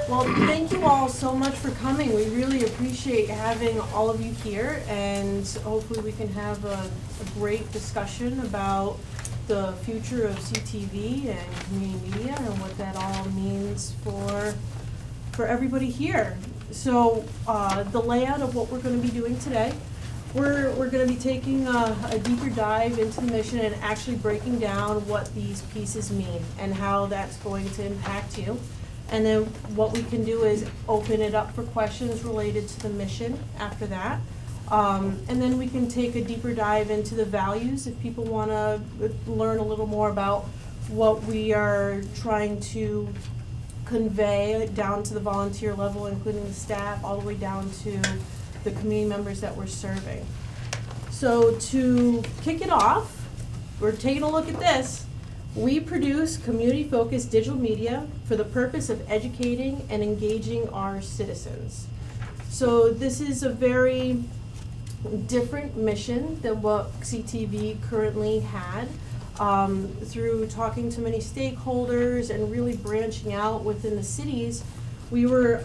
Well, thank you all so much for coming. We really appreciate having all of you here, and hopefully we can have a great discussion about the future of CTV and community media and what that all means for everybody here. So the layout of what we're going to be doing today, we're going to be taking a deeper dive into the mission and actually breaking down what these pieces mean and how that's going to impact you. And then what we can do is open it up for questions related to the mission after that. And then we can take a deeper dive into the values if people want to learn a little more about what we are trying to convey down to the volunteer level, including the staff, all the way down to the community members that we're serving. So to kick it off, we're taking a look at this. We produce community-focused digital media for the purpose of educating and engaging our citizens. So this is a very different mission than what CTV currently had. Through talking to many stakeholders and really branching out within the cities, we were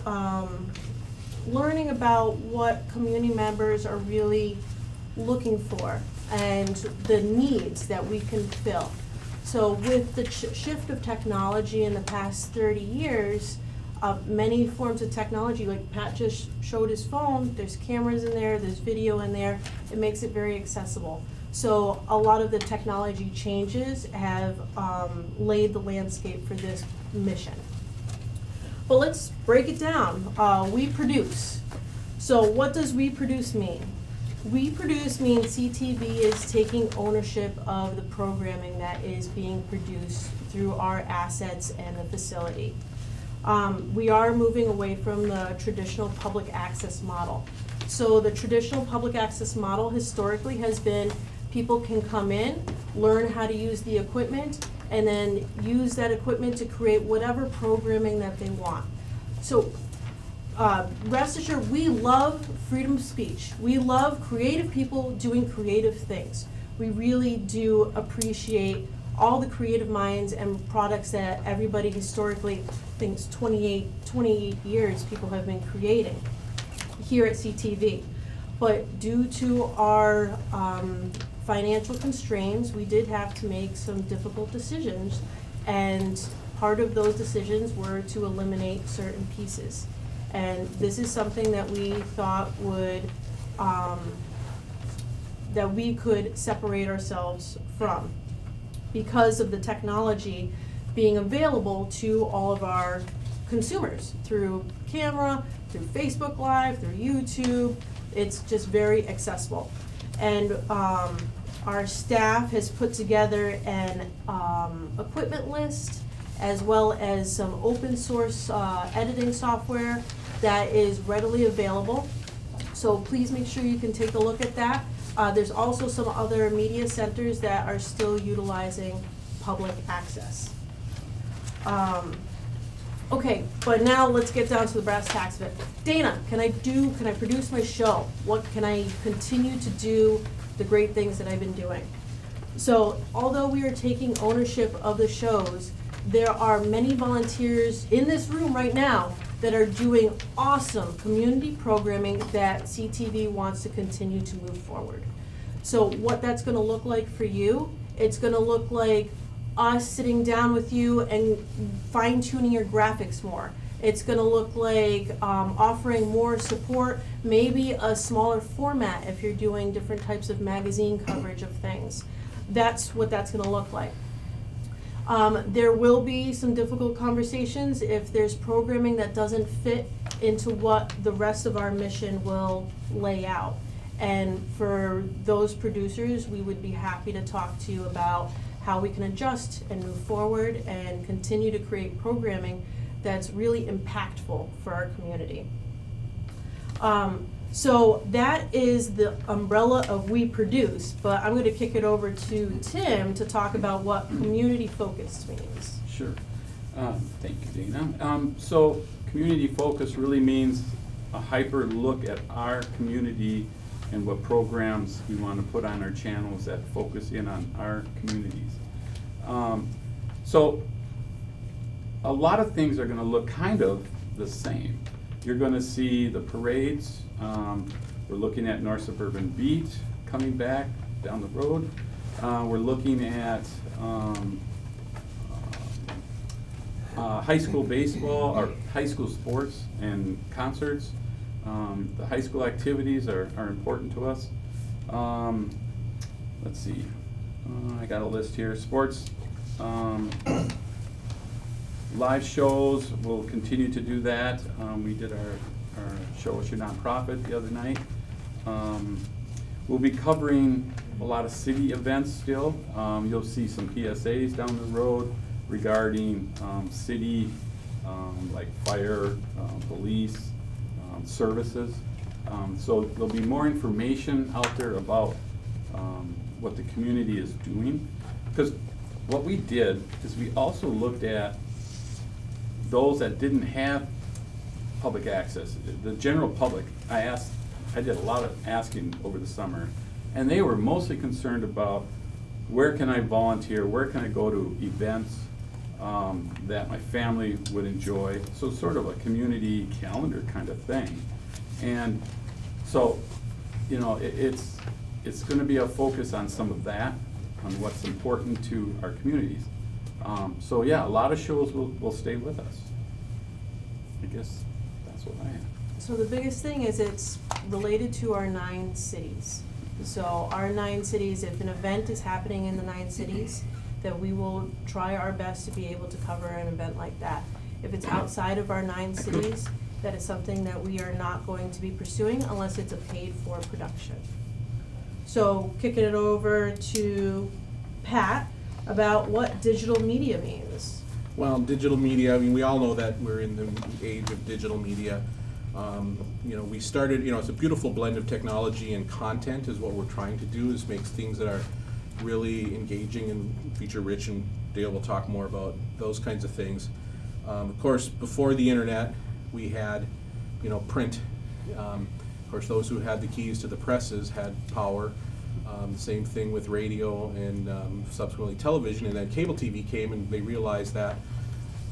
learning about what community members are really looking for and the needs that we can fill. So with the shift of technology in the past 30 years, many forms of technology, like Pat just showed his phone, there's cameras in there, there's video in there, it makes it very accessible. So a lot of the technology changes have laid the landscape for this mission. But let's break it down. We produce. So what does we produce mean? We produce means CTV is taking ownership of the programming that is being produced through our assets and the facility. We are moving away from the traditional public access model. So the traditional public access model historically has been people can come in, learn how to use the equipment, and then use that equipment to create whatever programming that they want. So rest assured, we love freedom of speech. We love creative people doing creative things. We really do appreciate all the creative minds and products that everybody historically thinks 28 years people have been creating here at CTV. But due to our financial constraints, we did have to make some difficult decisions, and part of those decisions were to eliminate certain pieces. And this is something that we thought would, that we could separate ourselves from because of the technology being available to all of our consumers through camera, through Facebook Live, through YouTube. It's just very accessible. And our staff has put together an equipment list as well as some open source editing software that is readily available. So please make sure you can take a look at that. There's also some other media centers that are still utilizing public access. Okay, but now let's get down to the brass tacks of it. Dana, can I produce my show? What can I continue to do the great things that I've been doing? So although we are taking ownership of the shows, there are many volunteers in this room right now that are doing awesome community programming that CTV wants to continue to move forward. So what that's gonna look like for you, it's gonna look like us sitting down with you and fine-tuning your graphics more. It's gonna look like offering more support, maybe a smaller format if you're doing different types of magazine coverage of things. That's what that's gonna look like. There will be some difficult conversations if there's programming that doesn't fit into what the rest of our mission will lay out. And for those producers, we would be happy to talk to you about how we can adjust and move forward and continue to create programming that's really impactful for our community. So that is the umbrella of we produce, but I'm going to kick it over to Tim to talk about what community focused means. Sure. Thank you, Dana. So community focus really means a hyper look at our community and what programs we want to put on our channels that focus in on our communities. So a lot of things are gonna look kind of the same. You're gonna see the parades. We're looking at North Suburban Beat coming back down the road. We're looking at high school baseball, or high school sports and concerts. The high school activities are important to us. Let's see, I got a list here. Sports, live shows, we'll continue to do that. We did our Show Us Your Nonprofit the other night. We'll be covering a lot of city events still. You'll see some PSAs down the road regarding city, like fire, police, services. So there'll be more information out there about what the community is doing. Because what we did is we also looked at those that didn't have public access. The general public, I did a lot of asking over the summer, and they were mostly concerned about where can I volunteer, where can I go to events that my family would enjoy. So sort of a community calendar kind of thing. And so, you know, it's gonna be a focus on some of that, on what's important to our communities. So yeah, a lot of shows will stay with us. I guess that's what I have. So the biggest thing is it's related to our 9 cities. So our 9 cities, if an event is happening in the 9 cities, that we will try our best to be able to cover an event like that. If it's outside of our 9 cities, that is something that we are not going to be pursuing unless it's a paid-for production. So kicking it over to Pat about what digital media means. Well, digital media, I mean, we all know that we're in the age of digital media. You know, we started, you know, it's a beautiful blend of technology and content is what we're trying to do, is make things that are really engaging and feature-rich, and Dale will talk more about those kinds of things. Of course, before the internet, we had, you know, print. Of course, those who had the keys to the presses had power. Same thing with radio and subsequently television, and then cable TV came, and they realized that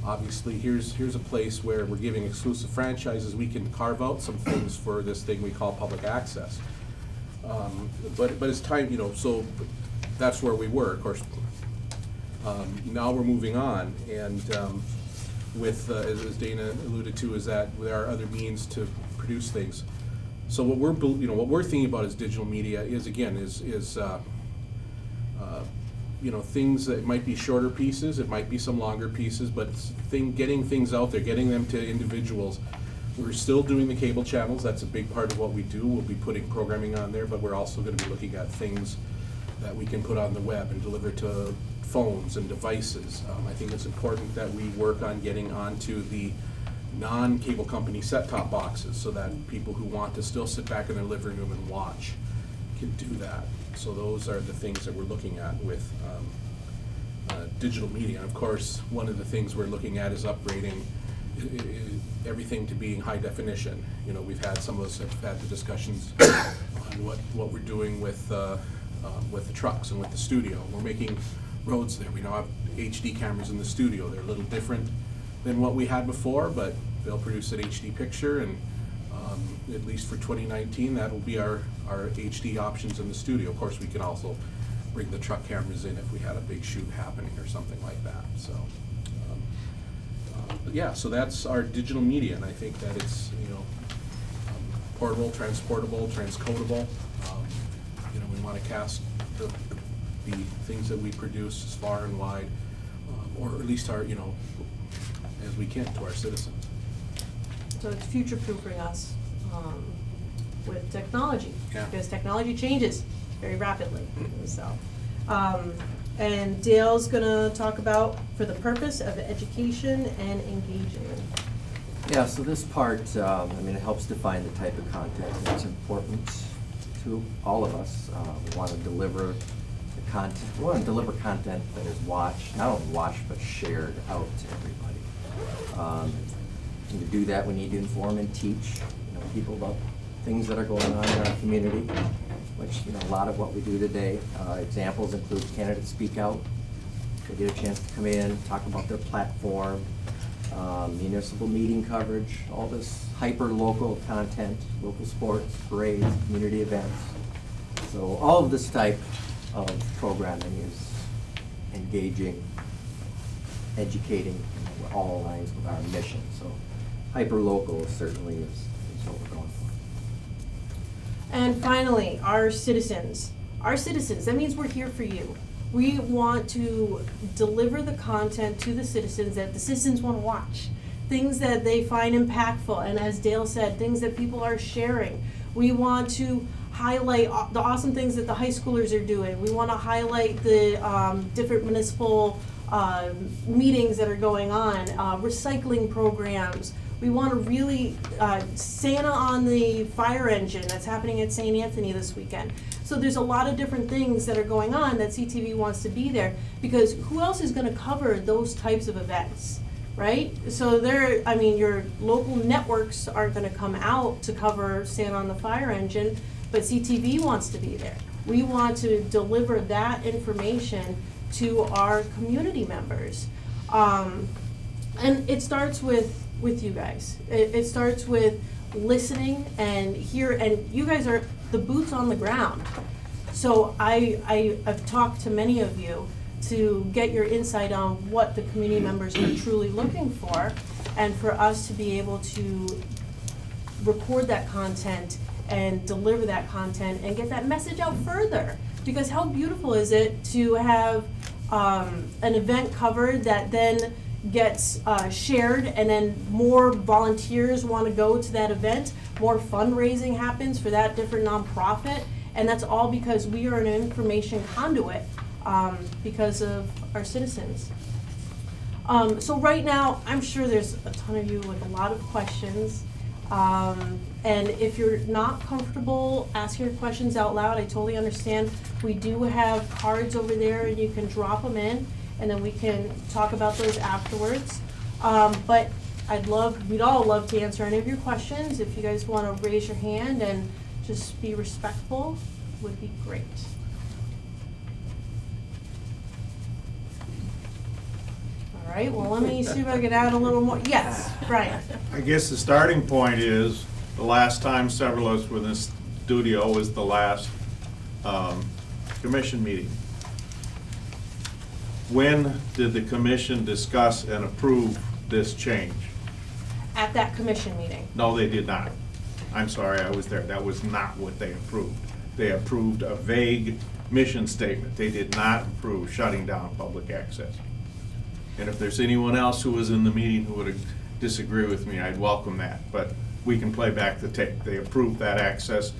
obviously here's a place where we're giving exclusive franchises. We can carve out some things for this thing we call public access. But it's time, you know, so that's where we were, of course. Now we're moving on, and with, as Dana alluded to, is that there are other means to produce things. So what we're thinking about as digital media is, again, you know, things that might be shorter pieces, it might be some longer pieces, but getting things out there, getting them to individuals. We're still doing the cable channels, that's a big part of what we do. We'll be putting programming on there, but we're also gonna be looking at things that we can put on the web and deliver to phones and devices. I think it's important that we work on getting onto the non-cable company set-top boxes, so that people who want to still sit back in their living room and watch can do that. So those are the things that we're looking at with digital media. And of course, one of the things we're looking at is upgrading everything to being high definition. You know, some of us have had the discussions on what we're doing with the trucks and with the studio. We're making roads there. We now have HD cameras in the studio. They're a little different than what we had before, but they'll produce an HD picture, and at least for 2019, that will be our HD options in the studio. Of course, we can also bring the truck cameras in if we had a big shoot happening or something like that. So, but yeah, so that's our digital media, and I think that it's, you know, portable, transportable, transcodable. You know, we want to cast the things that we produce as far and wide, or at least you know, as we can to our citizens. So it's future-proofing us with technology, Yeah. because technology changes very rapidly. So, and Dale's gonna talk about for the purpose of education and engaging. Yeah, so this part, I mean, it helps define the type of content that's important to all of us. We want to deliver the content. We want to deliver content that is watched, not only watched, but shared out to everybody. And to do that, we need to inform and teach, you know, people about things that are going on in our community, which, you know, a lot of what we do today. Examples include Candidates Speak Out. They get a chance to come in, talk about their platform, municipal meeting coverage, all this hyper-local content, local sports, parades, community events. So all of this type of programming is engaging, educating, all aligns with our mission. So hyper-local certainly is what we're going for. And finally, our citizens. Our citizens, that means we're here for you. We want to deliver the content to the citizens that the citizens want to watch. Things that they find impactful, and as Dale said, things that people are sharing. We want to highlight the awesome things that the high schoolers are doing. We want to highlight the different municipal meetings that are going on, recycling programs. We want to really, Santa on the fire engine that's happening at St. Anthony this weekend. So there's a lot of different things that are going on that CTV wants to be there, because who else is going to cover those types of events, right? So your local networks aren't going to come out to cover Santa on the fire engine, but CTV wants to be there. We want to deliver that information to our community members. And it starts with you guys. It starts with listening and you guys are the boots on the ground. So I've talked to many of you to get your insight on what the community members are truly looking for, and for us to be able to record that content and deliver that content and get that message out further. Because how beautiful is it to have an event covered that then gets shared, and then more volunteers want to go to that event, more fundraising happens for that different nonprofit, and that's all because we are an information conduit because of our citizens. So right now, I'm sure there's a ton of you with a lot of questions. And if you're not comfortable asking your questions out loud, I totally understand. We do have cards over there, and you can drop them in, and then we can talk about those afterwards. But we'd all love to answer any of your questions. If you guys want to raise your hand and just be respectful, would be great. All right, well, let me see if I can add a little more. Yes, Brian. I guess the starting point is, the last time several of us were in this studio was the last commission meeting. When did the commission discuss and approve this change? At that commission meeting. No, they did not. I'm sorry, I was there. That was not what they approved. They approved a vague mission statement. They did not approve shutting down public access. And if there's anyone else who was in the meeting who would disagree with me, I'd welcome that. But we can play back the tape. They approved that access,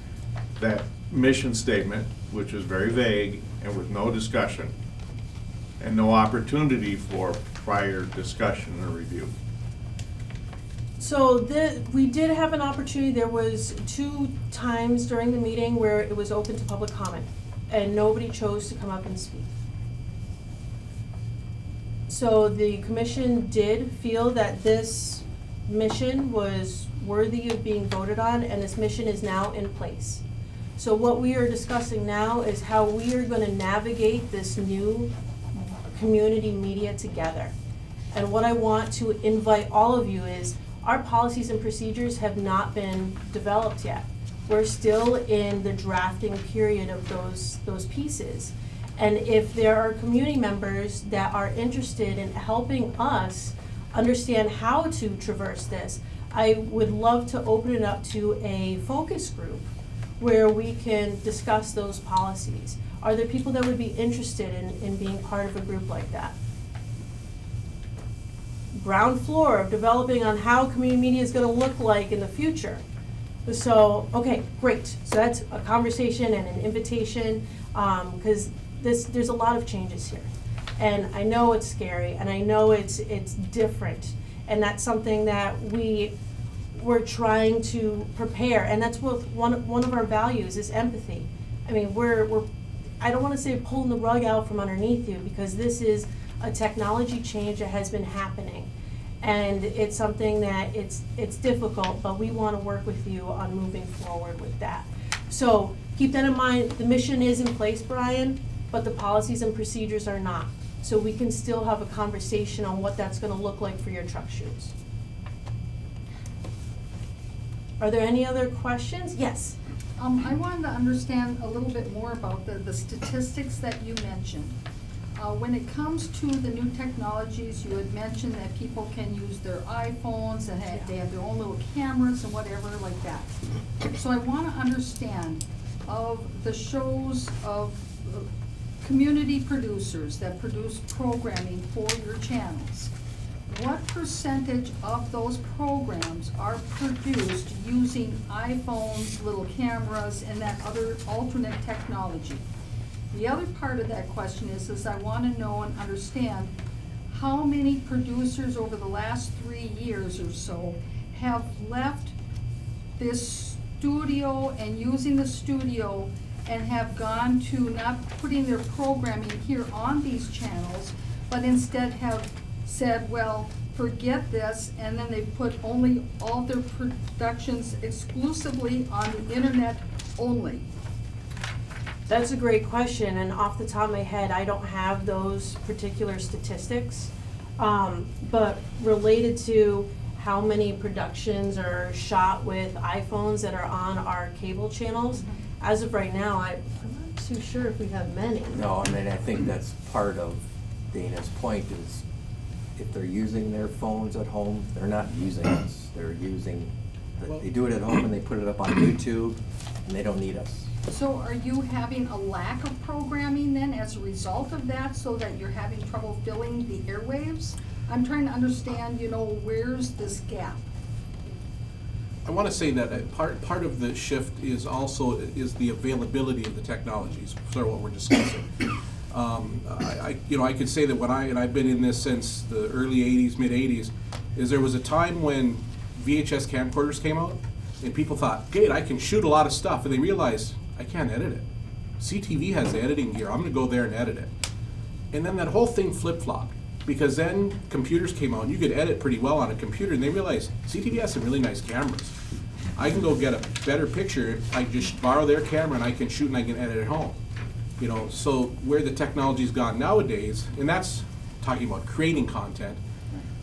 that mission statement, which was very vague and with no discussion and no opportunity for prior discussion or review. So we did have an opportunity. There was 2 times during the meeting where it was open to public comment, and nobody chose to come up and speak. So the commission did feel that this mission was worthy of being voted on, and this mission is now in place. So what we are discussing now is how we are going to navigate this new community media together. And what I want to invite all of you is, our policies and procedures have not been developed yet. We're still in the drafting period of those pieces. And if there are community members that are interested in helping us understand how to traverse this, I would love to open it up to a focus group where we can discuss those policies. Are there people that would be interested in being part of a group like that? Ground floor of developing on how community media is going to look like in the future. So, okay, great. So that's a conversation and an invitation, because there's a lot of changes here. And I know it's scary, and I know it's different, and that's something that we're trying to prepare, and that's what one of our values is empathy. I mean, I don't want to say pulling the rug out from underneath you, because this is a technology change that has been happening, and it's something that it's difficult, but we want to work with you on moving forward with that. So keep that in mind. The mission is in place, Brian, but the policies and procedures are not. so we can still have a conversation on what that's gonna look like for your truck shoes. Are there any other questions? Yes. I wanted to understand a little bit more about the statistics that you mentioned. When it comes to the new technologies, you had mentioned that people can use their iPhones and they have their own little cameras and whatever like that. So I want to understand of the shows of community producers that produce programming for your channels. What percentage of those programs are produced using iPhones, little cameras, and that other alternate technology? The other part of that question is I want to know and understand how many producers over the last 3 years or so have left this studio and using the studio and have gone to not putting their programming here on these channels, but instead have said, well, forget this, and then they put only all their productions exclusively on the internet only. That's a great question, and off the top of my head, I don't have those particular statistics. But related to how many productions are shot with iPhones that are on our cable channels, as of right now, I'm not too sure if we have many. No, I mean, I think that's part of Dana's point is if they're using their phones at home, they're not using us. They're using, they do it at home and they put it up on YouTube and they don't need us. So are you having a lack of programming then as a result of that, so that you're having trouble filling the airwaves? I'm trying to understand, where's this gap? I want to say that part of the shift is also the availability of the technologies, sort of what we're discussing. I could say that I've been in this since the early 80s, mid 80s, is there was a time when VHS camcorders came out and people thought, great, I can shoot a lot of stuff, and they realized, I can't edit it. CTV has the editing gear, I'm gonna go there and edit it. And then that whole thing flip-flopped, because then computers came out and you could edit pretty well on a computer, and they realized CTV has some really nice cameras. I can go get a better picture, I just borrow their camera and I can shoot and I can edit at home. So where the technology's gone nowadays, and that's talking about creating content,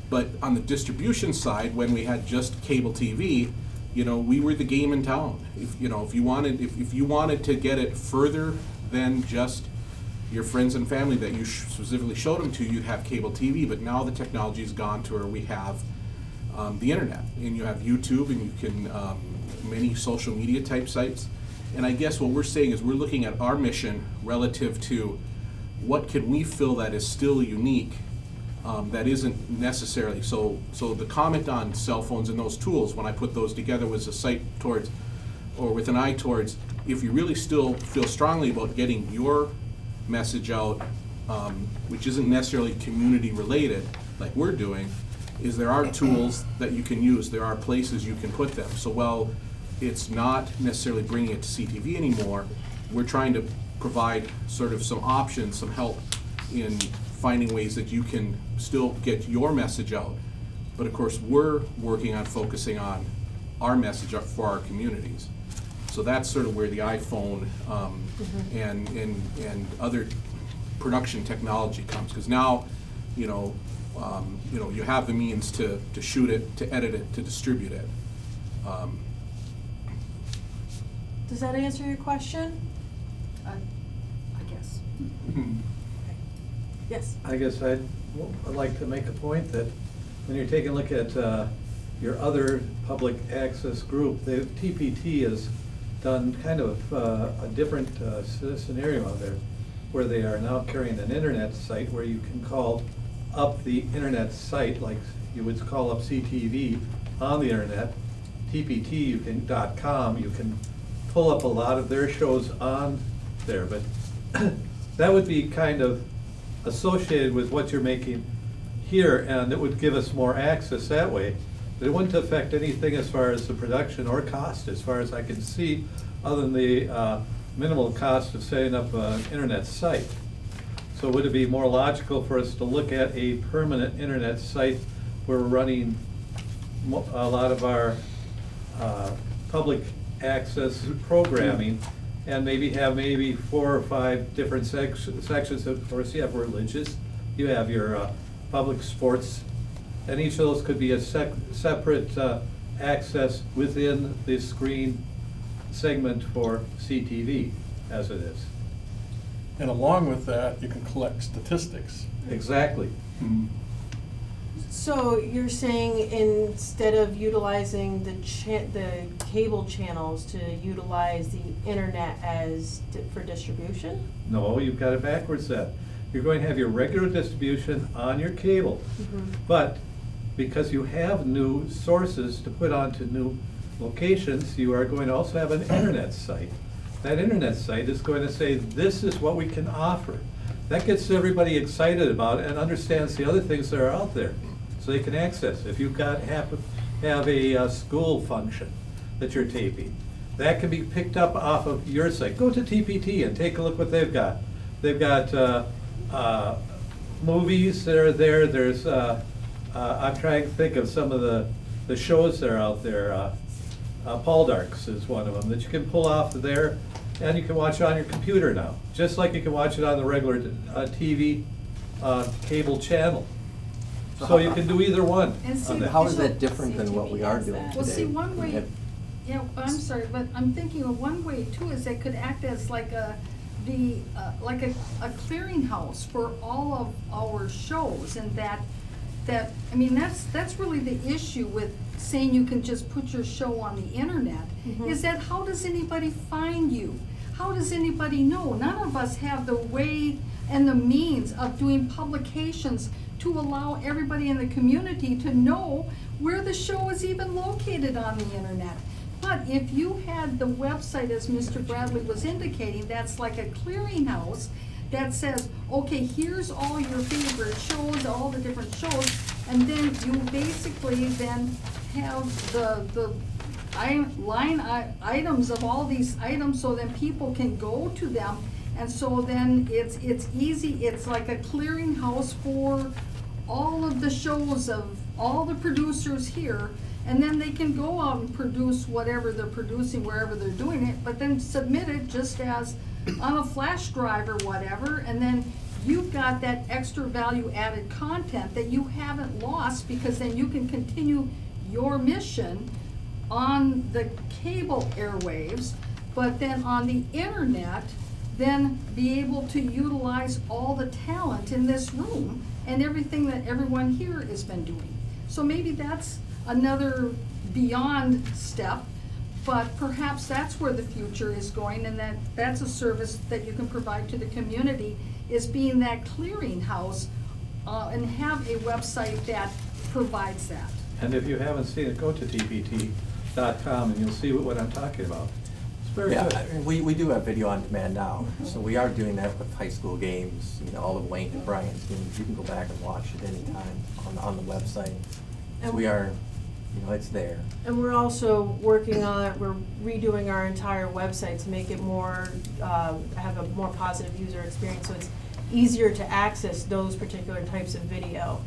but on the distribution side, when we had just cable TV, we were the game in town. If you wanted to get it further than just your friends and family that you specifically showed them to, you'd have cable TV. But now the technology's gone to where we have the internet, and you have YouTube, and you can many social media type sites. And I guess what we're saying is we're looking at our mission relative to what can we feel that is still unique, that isn't necessarily, so the comment on cell phones and those tools, when I put those together, was a sight towards, or with an eye towards, if you really still feel strongly about getting your message out, which isn't necessarily community related, like we're doing, is there are tools that you can use, there are places you can put them. So while it's not necessarily bringing it to CTV anymore, we're trying to provide sort of some options, some help in finding ways that you can still get your message out. But of course, we're working on focusing on our message for our communities. So that's sort of where the iPhone and other production technology comes, because now, you have the means to shoot it, to edit it, to distribute it. Does that answer your question? I guess. Yes. I guess I'd like to make a point that when you're taking a look at your other public access group, the TPT has done kind of a different scenario out there, where they are now carrying an internet site where you can call up the internet site, like you would call up CTV on the internet. TPT.com, you can pull up a lot of their shows on there, but that would be kind of associated with what you're making here, and it would give us more access that way. But it wouldn't affect anything as far as the production or cost, as far as I can see, other than the minimal cost of setting up an internet site. So would it be more logical for us to look at a permanent internet site where we're running a lot of our public access programming, and maybe have 4 or 5 different sections? Of course, you have religious you have your public sports, and each of those could be a separate access within the screen segment for CTV, as it is. And along with that, you can collect statistics. Exactly. So you're saying instead of utilizing the cable channels, to utilize the internet for distribution? No, you've got it backwards then. You're going to have your regular distribution on your cable, Mhm. but because you have new sources to put onto new locations, you are going to also have an internet site. That internet site is going to say, this is what we can offer. That gets everybody excited about it and understands the other things that are out there, so they can access. If you've got, have a school function that you're taping, that can be picked up off of your site. Go to TPT and take a look what they've got. They've got movies that are there. There's, I'm trying to think of some of the shows that are out there. Paul Darks is one of them that you can pull off of there, and you can watch it on your computer now, just like you can watch it on the regular TV cable channel. So you can do either one. And see, on that. How is that different than what we are doing today? Well, see, one We way, have- yeah, I'm sorry, but I'm thinking of one way too, is that could act as like a clearinghouse for all of our shows, and that, I mean, that's really the issue with saying you can just put your show on the internet, is that how does anybody find you? How does anybody know? None of us have the way and the means of doing publications to allow everybody in the community to know where the show is even located on the internet. But if you had the website, as Mr. Bradley was indicating, that's like a clearinghouse that says, okay, here's all your favorite shows, all the different shows, and then you basically then have the line items of all these items, so then people can go to them, and so then it's easy, it's like a clearinghouse for all of the shows of all the producers here, and then they can go out and produce whatever they're producing wherever they're doing it, but then submit it just as on a flash drive or whatever, and then you've got that extra value added content that you haven't lost, because then you can continue your mission on the cable airwaves, but then on the internet, then be able to utilize all the talent in this room and everything that everyone here has been doing. So maybe that's another beyond step, but perhaps that's where the future is going, and that's a service that you can provide to the community, is being that clearinghouse, and have a website that provides that. And if you haven't seen it, go to tpt.com and you'll see what I'm talking about. It's very Yeah, good. I mean, we do have video on demand now, so we are doing that with high school games, you know, all of Wayne and Brian's games. You can go back and watch it anytime on the website. So we are, you know, it's there. And we're also working on, we're redoing our entire website to make it more, have a more positive user experience, so it's easier to access those particular types of video.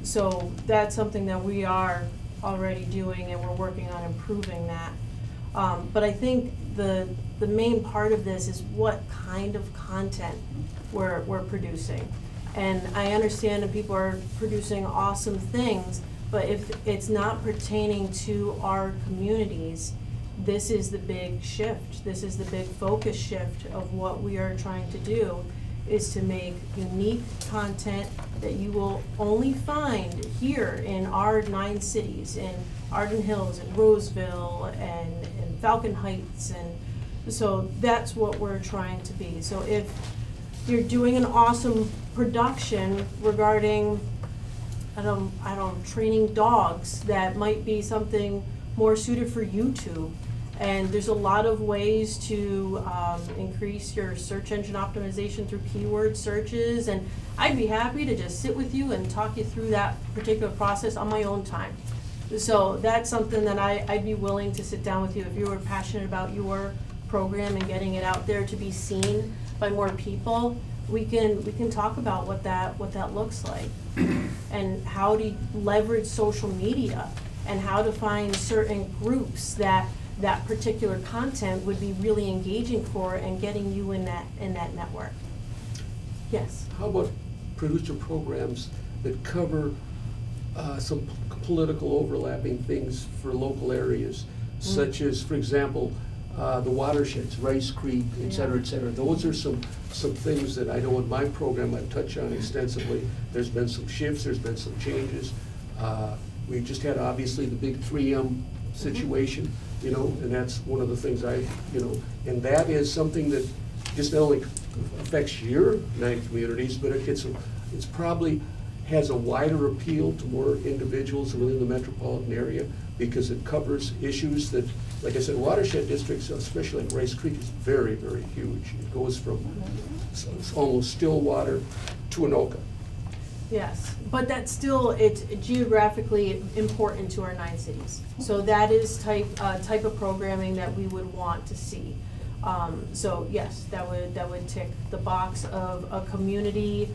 So that's something that we are already doing, and we're working on improving that. But I think the main part of this is what kind of content we're producing. And I understand that people are producing awesome things, but if it's not pertaining to our communities, this is the big shift. This is the big focus shift of what we are trying to do, is to make unique content that you will only find here in our 9 cities, in Arden Hills, and Roseville, and Falcon Heights, and so that's what we're trying to be. So if you're doing an awesome production regarding, I don't know, training dogs, that might be something more suited for YouTube. And there's a lot of ways to increase your search engine optimization through keyword searches, and I'd be happy to just sit with you and talk you through that particular process on my own time. So that's something that I'd be willing to sit down with you if you were passionate about your program and getting it out there to be seen by more people. We can talk about what that looks like, and how to leverage social media, and how to find certain groups that particular content would be really engaging for, and getting you in that network. Yes. How about producer programs that cover some political overlapping things for local areas, such as, for example, the watersheds, Rice Creek, et cetera, et cetera. Those are some things that I know in my program I've touched on extensively. There's been some shifts, there's been some changes. We just had, obviously, the big 3M situation, you know, and that's one of the things and that is something that just not only affects your 9 communities, but it's probably has a wider appeal to more individuals within the metropolitan area, because it covers issues that, like I said, watershed districts, especially like Rice Creek, is very, very huge. It goes from almost still water to Anoka. Yes, but that's still, it's geographically important to our 9 cities. So that is type of programming that we would want to see. So yes, that would tick the box of a community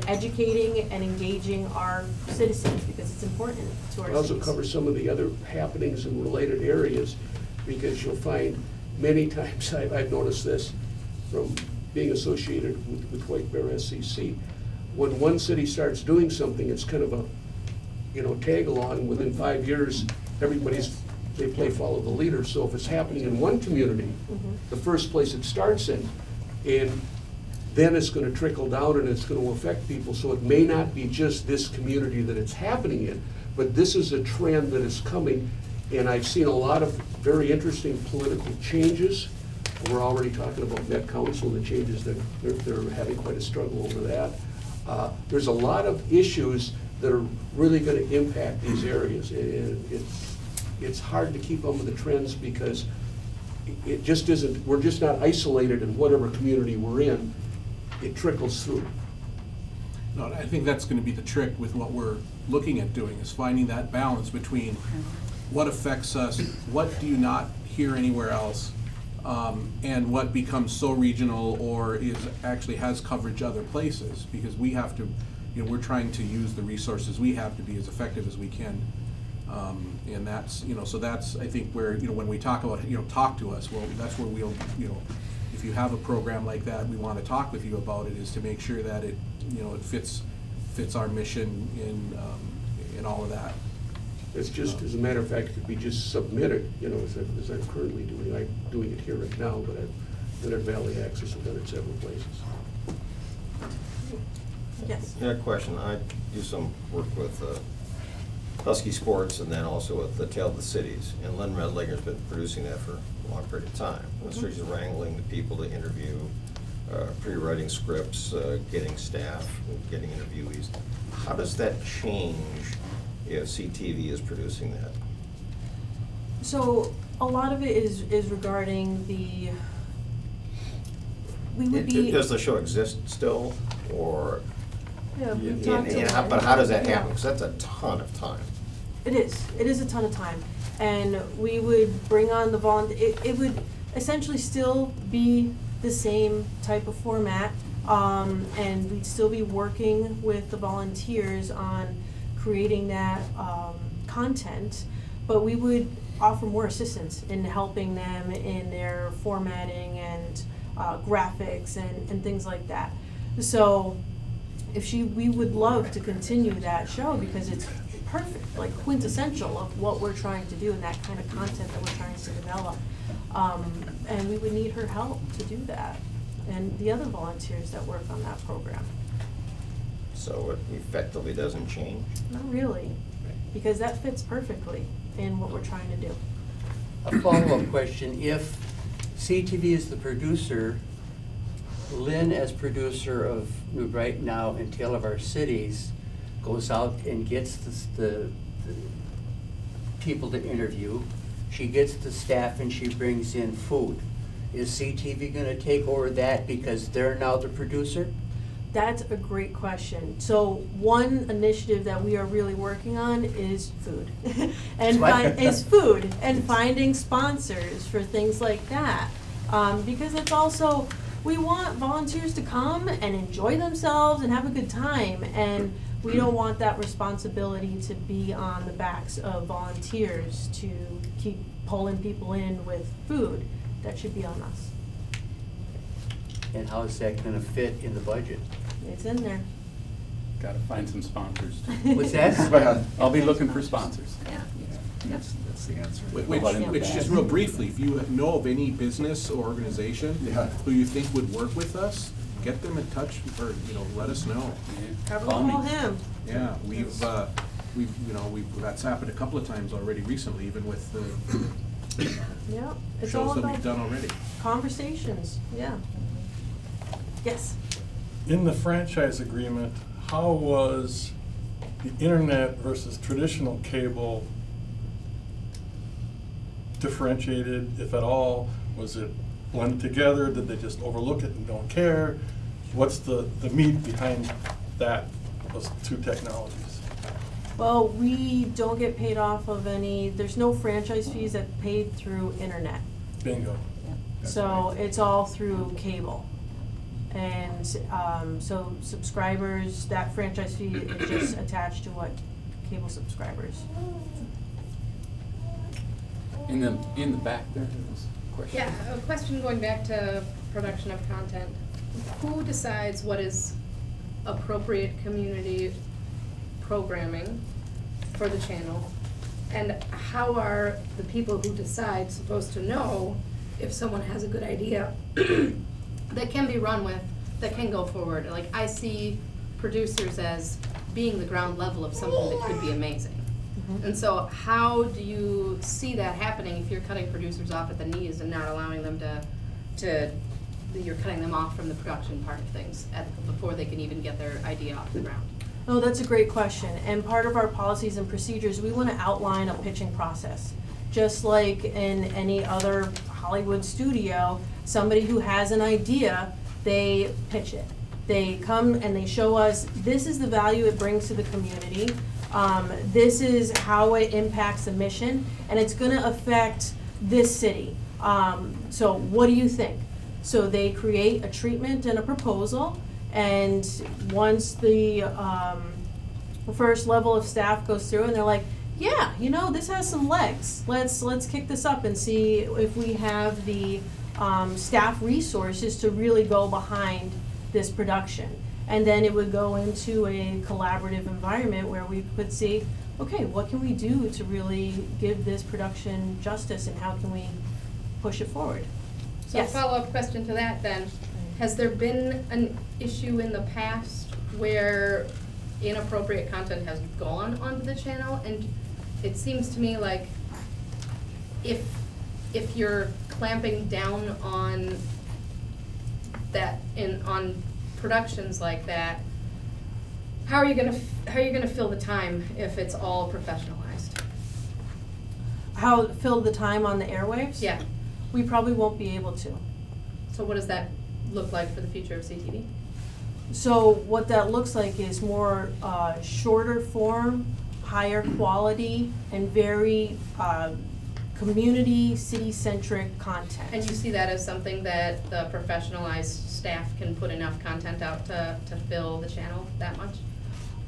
educating and engaging our citizens, because it's important to our It also cities. covers some of the other happenings in related areas, because you'll find many times, I've noticed this from being associated with White Bear SCC, when one city starts doing something, it's kind of a, tag along. Within 5 years, they play follow the leader. So if it's happening in one community, the first place it starts in, and then it's gonna trickle down and it's gonna affect people. So it may not be just this community that it's happening in, but this is a trend that is coming. And I've seen a lot of very interesting political changes. We're already talking about Met Council and the changes that they're having quite a struggle over that. There's a lot of issues that are really gonna impact these areas. It's hard to keep up with the trends, because it just isn't, we're just not isolated in whatever community we're in. It trickles through. No, I think that's gonna be the trick with what we're looking at doing, is finding that balance between what affects us, what do you not hear anywhere else, and what becomes so regional or actually has coverage other places, because we have to, we're trying to use the resources we have to be as effective as we can. And that's, so that's, I think, where, when we talk about, talk to us, well, that's where we'll, if you have a program like that, we want to talk with you about it, is to make sure that it, it fits our mission in all of that. It's just, as a matter of fact, it could be just submitted, as I'm currently doing. I'm doing it here right now, but I've done it at Valley Access, I've done it several places. Yes. Yeah, question. I do some work with Husky Sports, and then also with the Tale of the Cities. And Lynn Redlinger's been producing that for a long period of time. So she's wrangling the people to interview, pre-writing scripts, getting staff, getting interviewees. How does that change if CTV is producing that? So a lot of it is regarding we would be. Does the show exist still, or? Yeah, we've talked about But how does that yeah. happen? Because that's a ton of time. It is a ton of time, and we would bring on the it would essentially still be the same type of format, and we'd still be working with the volunteers on creating that content, but we would offer more assistance in helping them in their formatting and graphics and things like that. So we would love to continue that show, because it's perfect, like quintessential of what we're trying to do and that kind of content that we're trying to develop. And we would need her help to do that, and the other volunteers that work on that program. So it effectively doesn't change? Not really, because that fits perfectly in what we're trying to do. A follow-up question: if CTV is the producer, Lynn, as producer of New Brighton Now and Tale of Our Cities, goes out and gets the people to interview. She gets the staff and she brings in food. Is CTV gonna take over that because they're now the producer? That's a great question. So one initiative that we are really working on is food. And finding sponsors for things like that. Because it's also, we want volunteers to come and enjoy themselves and have a good time, and we don't want that responsibility to be on the backs of volunteers to keep pulling people in with food. That should be on us. And how is that gonna fit in the budget? It's in there. Gotta find some sponsors too. What's that? I'll be looking for sponsors. That's the answer. Which, just real briefly, if you know of any business or organization who you think would work with us, get them in touch, or, let us know. Have a Call me. call him. Yeah, we've that's happened a couple of times already recently, even with the Yeah, it's all shows that about we've done already. conversations, yeah. Yes. In the franchise agreement, how was the internet versus traditional cable differentiated, if at all? Was it blended together? Did they just overlook it and don't care? What's the meat behind that, those two technologies? Well, we don't get paid off of there's no franchise fees that paid through internet. Bingo. So it's all through cable. And so subscribers, that franchise fee is just attached to what cable subscribers. In the back there was a question. Yeah, a question going back to production of content. Who decides what is appropriate community programming for the channel? And how are the people who decide supposed to know if someone has a good idea that can be run with, that can go forward? Like, I see producers as being the ground level of something that could be amazing. And so how do you see that happening if you're cutting producers off at the knees and not allowing them you're cutting them off from the production part of things before they can even get their idea off the ground? Oh, that's a great question. And part of our policies and procedures, we want to outline a pitching process. Just like in any other Hollywood studio, somebody who has an idea, they pitch it. They come and they show us, this is the value it brings to the community. This is how it impacts the mission, and it's going to affect this city. So what do you think? So they create a treatment and a proposal, and once the first level of staff goes through and they're like, yeah, this has some legs. Let's kick this up and see if we have the staff resources to really go behind this production. And then it would go into a collaborative environment where we could see, okay, what can we do to really give this production justice, and how can we push it forward? So Yes. a follow-up question to that then, has there been an issue in the past where inappropriate content has gone onto the channel? And it seems to me like if you're clamping down on that on productions like that, how are you gonna fill the time if it's all professionalized? How fill the time on the airwaves? Yeah. We probably won't be able to. So what does that look like for the future of CTV? So what that looks like is more shorter form, higher quality, and very community, city-centric content. And you see that as something that the professionalized staff can put enough content out to fill the channel that much?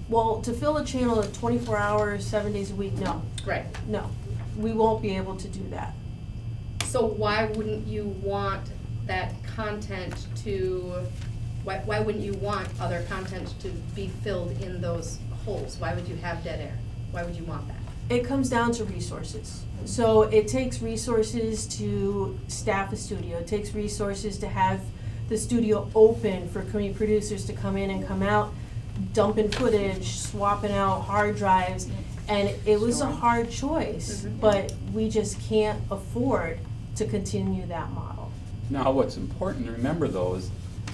Well, to fill a channel at 24 hours, 7 days a week, no. Right. No, we won't be able to do that. So why wouldn't you want that content why wouldn't you want other content to be filled in those holes? Why would you have dead air? Why would you want that? It comes down to resources. So it takes resources to staff a studio. It takes resources to have the studio open for community producers to come in and come out, dumping footage, swapping out hard drives. And it was a hard choice, but we just can't afford to continue that model. Now, what's important to remember though is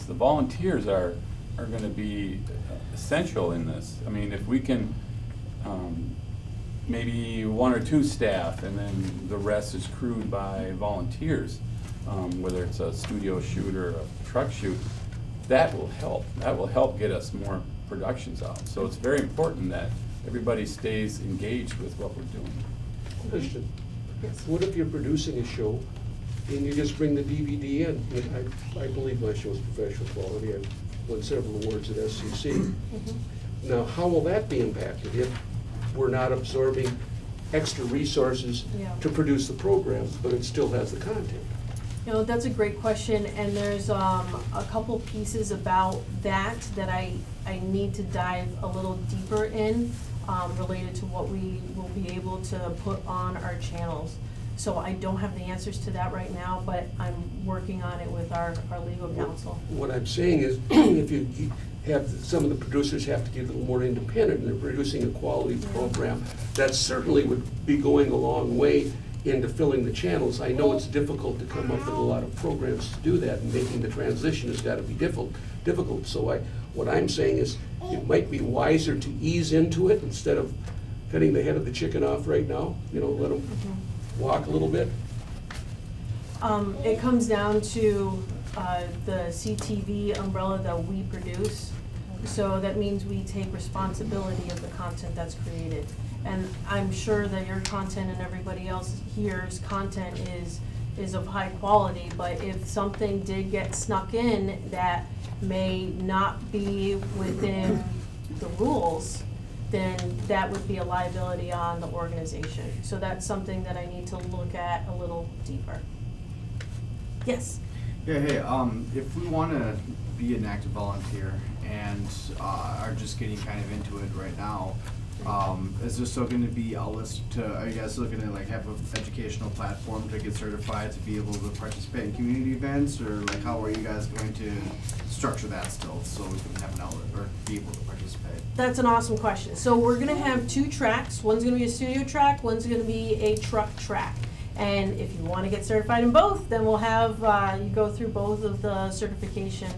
the volunteers are going to be essential in this. I mean, if we can maybe 1 or 2 staff and then the rest is crewed by volunteers, whether it's a studio shoot or a truck shoot, that will help. That will help get us more productions out. So it's very important that everybody stays engaged with what we're doing. Question. What if you're producing a show and you just bring the DVD in? And I believe my show's professional quality. I've won several awards at SCC. Now, how will that be impacted if we're not absorbing extra resources Yeah. to produce the program, but it still has the content? You know, that's a great question, and there's a couple pieces about that I need to dive a little deeper in, related to what we will be able to put on our channels. So I don't have the answers to that right now, but I'm working on it with our legal counsel. What I'm saying is, if you have, some of the producers have to get a little more independent, and they're producing a quality program, that certainly would be going a long way into filling the channels. I know it's difficult to come up with a lot of programs to do that, and making the transition has got to be difficult. So what I'm saying is, it might be wiser to ease into it instead of cutting the head of the chicken off right now, you know, let them walk a little bit. It comes down to the CTV umbrella that we produce. So that means we take responsibility of the content that's created. And I'm sure that your content and everybody else here's content is of high quality, but if something did get snuck in that may not be within the rules, then that would be a liability on the organization. So that's something that I need to look at a little deeper. Yes? Yeah, hey, if we want to be an active volunteer and are just getting kind of into it right now, is there still going to be outlets to, are you guys looking to like have an educational platform to get certified to be able to participate in community events, or like how are you guys going to structure that still so we can have an outlet or be able to participate? That's an awesome question. So we're gonna have 2 tracks. One's gonna be a studio track, one's gonna be a truck track. And if you wanna get certified in both, then we'll have, you go through both of the certification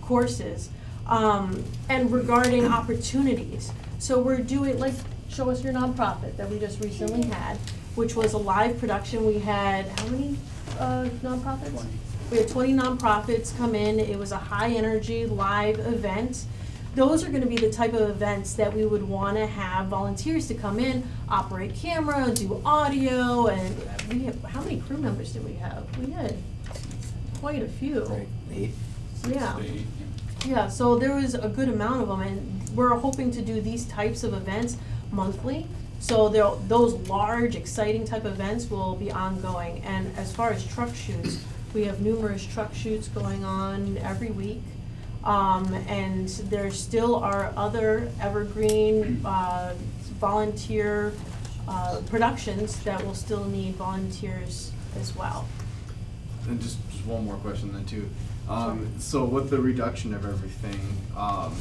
courses. And regarding opportunities, so we're doing, like, show us your nonprofit that we just recently had, which was a live production. We had, how many nonprofits? 20. We had 20 nonprofits come in. It was a high energy live event. Those are gonna be the type of events that we would wanna have volunteers to come in, operate camera, do audio, and we have, how many crew members did we have? We had quite a few. Right, 8. Yeah. Yeah, so there was a good amount of them, and we're hoping to do these types of events monthly. So those large, exciting type events will be ongoing. And as far as truck shoots, we have numerous truck shoots going on every week. And there still are other evergreen volunteer productions that will still need volunteers as well. And just one more question then too. So with the reduction of everything, are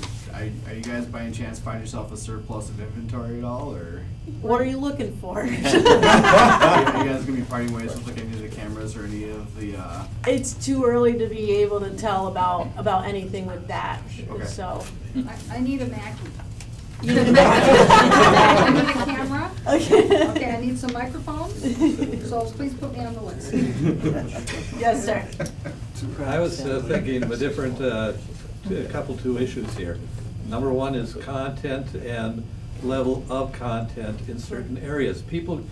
you guys by any chance find yourself a surplus of inventory at all, or? What are you looking for? Are you guys gonna be parting ways with like any of the cameras or any of the? It's too early to be able to tell about anything with that. Okay. So. I need a Mackie. You need a Mackie? I need a camera. Okay. Okay, I need some microphones, so please put me on the list. Yes, sir. I was thinking of a different, two issues here. Number one is content and level of content in certain areas. People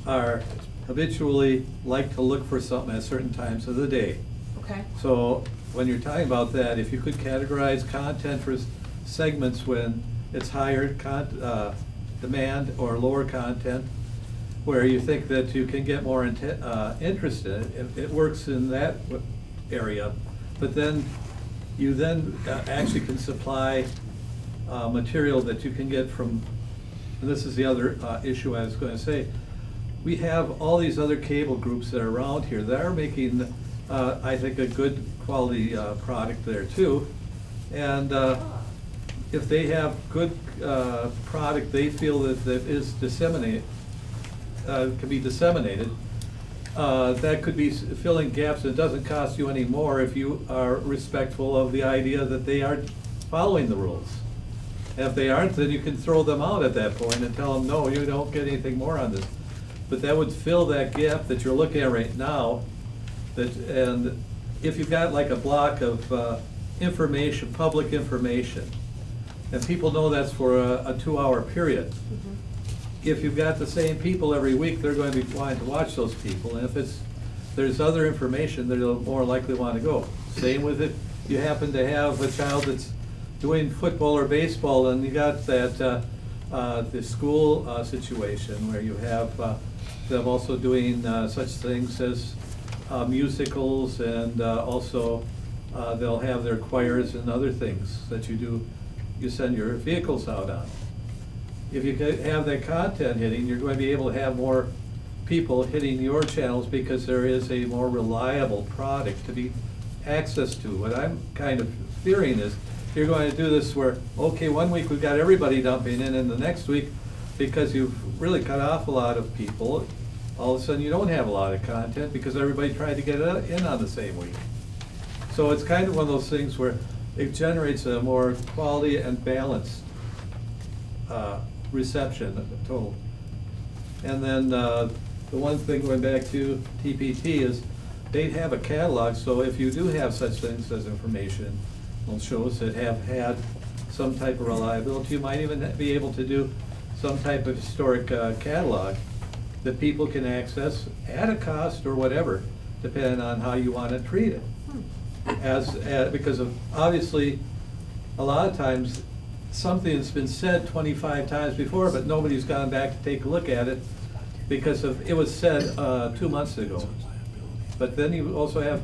are habitually like to look for something at certain times of the day. Okay. So when you're talking about that, if you could categorize content for segments when it's higher demand or lower content, where you think that you can get more interest in it, it works in that area. But then you actually can supply material that you can get from, and this is the other issue I was going to say, we have all these other cable groups that are around here that are making, I think, a good quality product there too. And if they have good product they feel that is disseminated, can be disseminated, that could be filling gaps. It doesn't cost you any more if you are respectful of the idea that they are following the rules. And if they aren't, then you can throw them out at that point and tell them, no, you don't get anything more on this. But that would fill that gap that you're looking at right now. And if you've got like a block of information, public information, and people know that's for a 2-hour period. Mm-hmm. If you've got the same people every week, they're going to be wanting to watch those people. And if there's other information, they'll more likely want to go. Same with if you happen to have a child that's doing football or baseball, and you got that the school situation where you have them also doing such things as musicals, and also they'll have their choirs and other things that you send your vehicles out on. If you have that content hitting, you're going to be able to have more people hitting your channels because there is a more reliable product to be access to. What I'm kind of fearing is you're going to do this where, okay, 1 week we've got everybody dumping in, and the next week, because you've really cut off a lot of people, all of a sudden you don't have a lot of content because everybody tried to get it in on the same week. So it's kind of one of those things where it generates a more quality and balanced reception total. And then the one thing going back to TPT is they have a catalog, so if you do have such things as information on shows that have had some type of reliability, you might even be able to do some type of historic catalog that people can access at a cost or whatever, depending on how you want to treat it. Because of, obviously, a lot of times, something's been said 25 times before, but nobody's gone back to take a look at it because it was said 2 months ago. But then you also have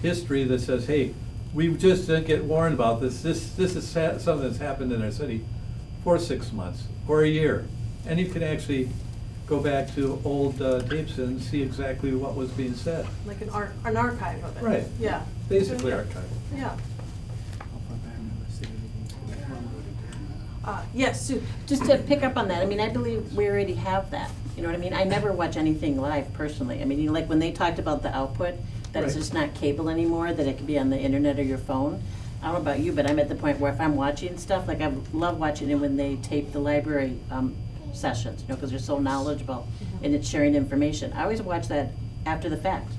history that says, hey, we just didn't get warned about this. This is something that's happened in our city for 6 months or a year. And you can actually go back to old tapes and see exactly what was being said. Like an archive of it. Right. Yeah. Basically Yeah. archival. Yeah. Yes, Sue. Just to pick up on that, I mean, I believe we already have that, you know what I mean? I never watch anything live personally. I mean, you know, like when they talked about the output, that it's Right. just not cable anymore, that it could be on the internet or your phone. I don't know about you, but I'm at the point where if I'm watching stuff, like I love watching it when they tape the library sessions, you know, because they're so knowledgeable and it's sharing information. I always watch that after the fact.